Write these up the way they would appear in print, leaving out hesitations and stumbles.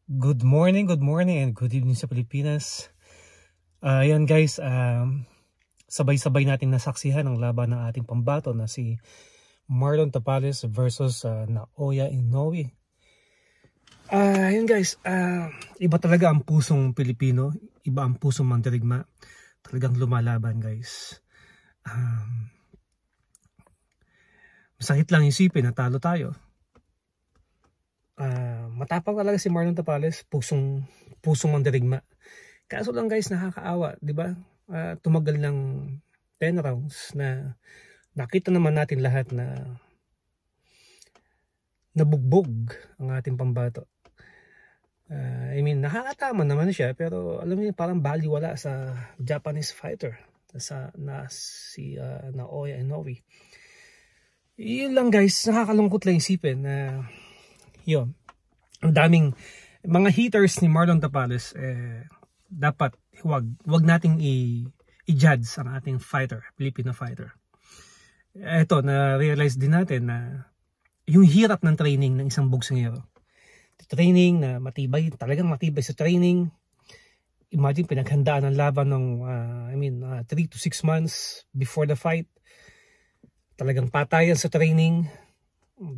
Good morning, and good evening sa Pilipinas. Ayan guys, sabay-sabay natin nasaksihan ang laban ng ating pambato na si Marlon Tapales versus Naoya Inoue. Ayan guys, iba talaga ang pusong Pilipino, iba ang pusong mandirigma. Talagang lumalaban guys. Masakit lang isipin na talo tayo. Matapang talaga si Marlon Tapales, pusong mandirigma. Kaso lang guys, nakakaawa, di ba? Tumagal ng 10 rounds na nakita naman natin lahat na nabugbog ang ating pambato. Nakakatama naman siya, pero alam niyo parang baliwala sa Japanese fighter si Naoya Inoue. Yun lang guys, nakakalungkot lang isipin na yun, ang daming mga haters ni Marlon Tapales, dapat wag nating i-judge ang ating fighter, Filipino fighter. Ito, na-realize din natin na yung hirap ng training ng isang boksingero. Training na matibay, talagang matibay sa training. Imagine pinaghandaan ng laban ng 3 to 6 months before the fight. Talagang patayan sa training,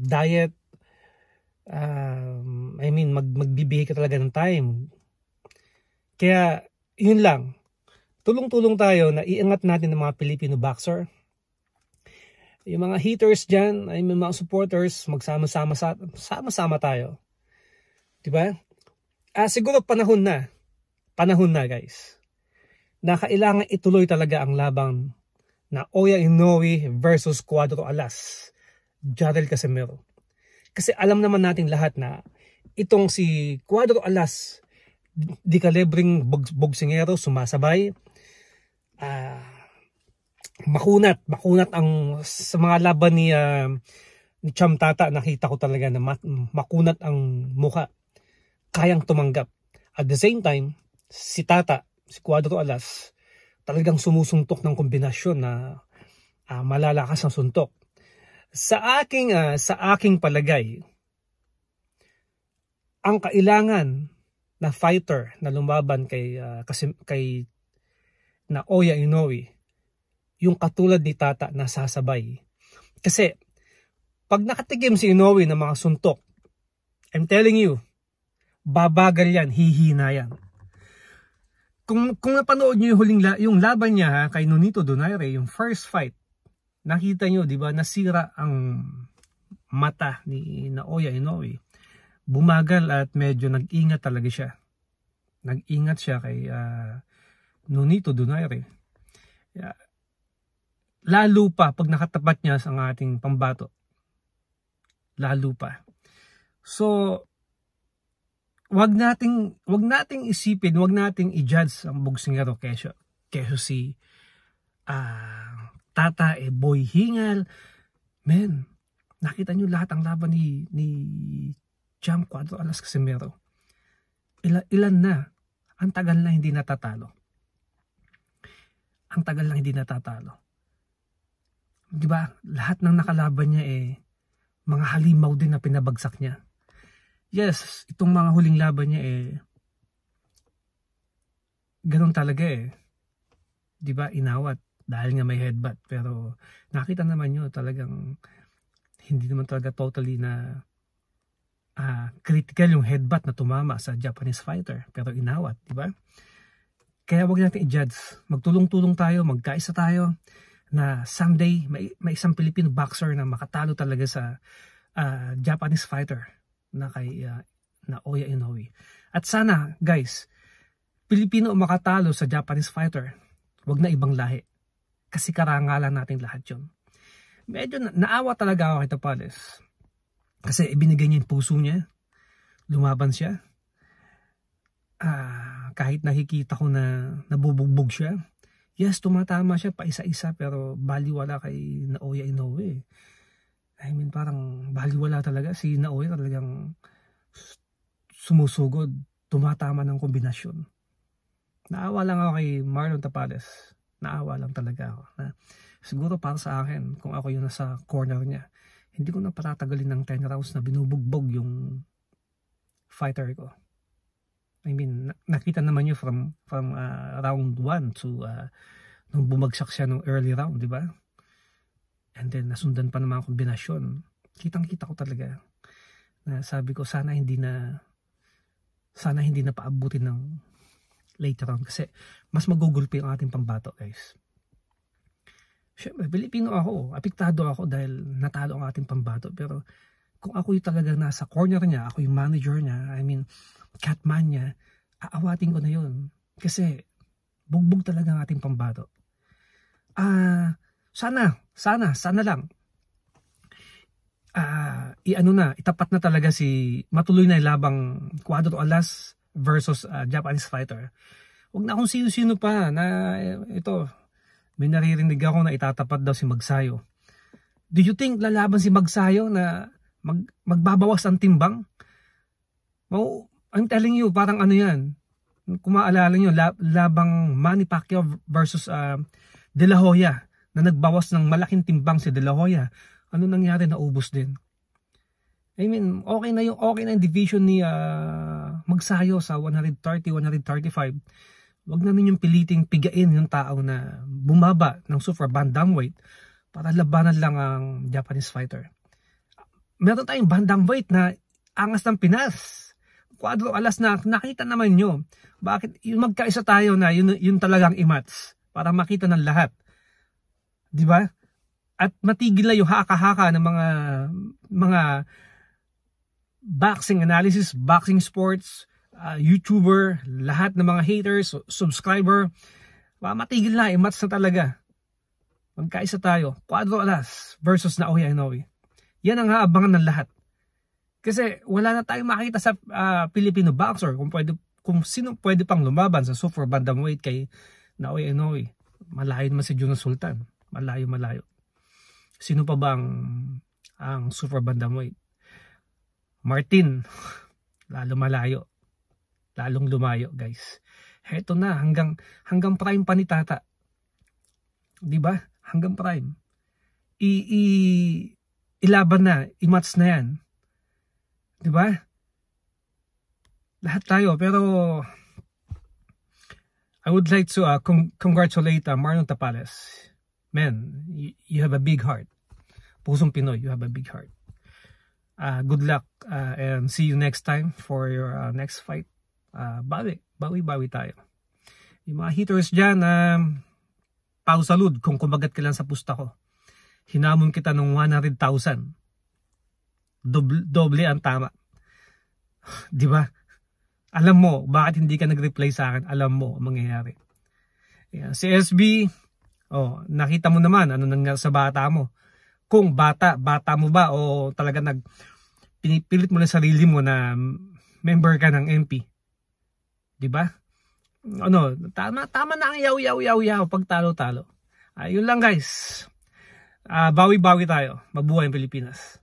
diet, magbibigay ka talaga ng time. Kaya yun lang, tulong-tulong tayo na iangat natin ng mga Filipino boxer. Yung mga haters dyan, mga supporters, magsama-sama tayo. Diba? Siguro panahon na guys, na kailangan ituloy talaga ang labang na Naoya Inoue versus Cuadro Alas, Jarrell Casimero. Kasi alam naman natin lahat na itong si Cuadro Alas, di kalibreng boksingero, sumasabay, makunat ang sa mga laban ni Cham Tata. Nakita ko talaga na makunat ang mukha, kayang tumanggap. At the same time, si Cuadro Alas, talagang sumusuntok ng kombinasyon na malalakas ang suntok. Sa aking palagay, ang kailangan na fighter na lumaban kay Naoya Inoue, yung katulad ni Tata na sasabay. Kasi pag nakatikim si Inoue ng mga suntok, I'm telling you, babagal yan, hihina yan. Kung napanood niyo yung laban niya kay Nonito Donaire, yung first fight, nakita niyo, di ba, nasira ang mata ni Naoya Inoue. Bumagal at medyo nag-ingat talaga siya. Nag-ingat siya kay Nonito Donaire. Lalo pa pag nakatapat niya sa ating pambato. Lalo pa. So, wag nating isipin, wag nating i-judge ang boksingero kesyo si Tata Boy Hingal. Men, nakita nyo lahat ang laban ni Cham Cuadro Alas Casimero. Ilan na? Ang tagal na hindi natatalo. Diba? Lahat ng nakalaban niya mga halimaw din na pinabagsak niya. Yes, itong mga huling laban niya ganun talaga diba, inawat dahil nga may headbutt. Pero nakita naman nyo talagang hindi naman talaga totally na critical yung headbutt na tumama sa Japanese fighter, pero inawat, diba? Kaya wag natin i-judge. Magtulong-tulong tayo, magkaisa tayo na someday may isang Filipino boxer na makatalo talaga sa Japanese fighter na kay Naoya Inoue. At sana guys, Pilipino makatalo sa Japanese fighter, wag na ibang lahi, kasi karangalan natin lahat yun. Medyo naawa talaga ako kay Tapales kasi ibinigay niya yung puso niya, lumaban siya. Kahit nakikita ko na nabubugbog siya, yes, tumatama siya pa isa-isa, pero baliwala kay Naoya Inoue. Parang baliwala talaga si Naoya, talagang sumusugod, tumatama ng kombinasyon. Naawa lang ako kay Marlon Tapales. Naawa lang talaga ako. Siguro para sa akin, kung ako yung nasa corner niya, hindi ko na patatagalin ng 10 rounds na binubugbog yung fighter ko. I mean, nakita naman nyo from round 1 to nung bumagsak siya nung early round, di ba? And then nasundan pa naman ang kombinasyon. Kitang-kita ko talaga na sabi ko sana hindi na paabutin ng late round kasi mas magugulpi ang ating pambato, guys. Siyempre, Pilipino ako, apektado ako dahil natalo ang ating pambato, pero kung ako yung talagang nasa corner niya, ako yung manager niya, I mean, catman niya, aawatin ko na yun. Kasi bugbog talaga ang ating pambato. Sana lang. Itapat na talaga matuloy na yung labang Cuadro Alas versus Japanese fighter. Huwag na kung sino-sino pa na ito, may naririnig ako na itatapat daw si Magsayo. Do you think lalaban si Magsayo na magbabawas ang timbang? I'm telling you, parang ano yan. Kung maalala nyo, labang Manny Pacquiao versus De La Hoya na nagbawas ng malaking timbang si De La Hoya. Ano nangyari? Naubos din. I mean, okay na yung division ni Magsayo sa 130, 135. Wag na ninyong piliting pigain yung tao na bumaba ng super bantamweight para labanan lang ang Japanese fighter. Meron tayong bantamweight na angas ng Pinas. Cuadro Alas na nakita naman nyo. Bakit yung magkaisa tayo na yun talagang imats para makita ng lahat. Di ba? At matigil na yung haka-haka ng mga boxing analysis, boxing sports, YouTuber, lahat ng mga haters, subscriber. Matigil na, imats na talaga. Magkaisa tayo. Cuadro Alas versus Naoya Inoue. Yan ang haabangan ng lahat. Kasi wala na tayong makita sa Filipino boxer kung sino pwede pang lumaban sa super bantamweight kay Naoya Inoue. Malayo naman si Jonas Sultan. Malayo. Sino pa ba ang super bantamweight? Martin. Malayo. Lalong lumayo, guys. Heto na hanggang prime pa ni Tata. 'Di ba? Hanggang prime. Ilaban na, i-match na 'yan. 'Di ba? Lahat tayo, pero I would like to congratulate Marlon Tapales. Man, you have a big heart. Pusong Pinoy, you have a big heart. Good luck and see you next time for your next fight. Bawi tayo. Yung mga haters dyan, pausalud kung kumagat ka lang sa pusta ko. Hinamon kita ng 100,000. Doble ang tama. Di ba? Alam mo, bakit hindi ka nag-reply sa akin? Alam mo ang mangyayari. Yan. Si SB, nakita mo naman ano nangyari sa bata mo. Kung bata mo ba o talaga pinipilit mo lang sarili mo na member ka ng MP. 'Di ba? Tama na ang yaw pag talo-talo. Yun lang, guys. Bawi-bawi tayo. Mabuhay ang Pilipinas.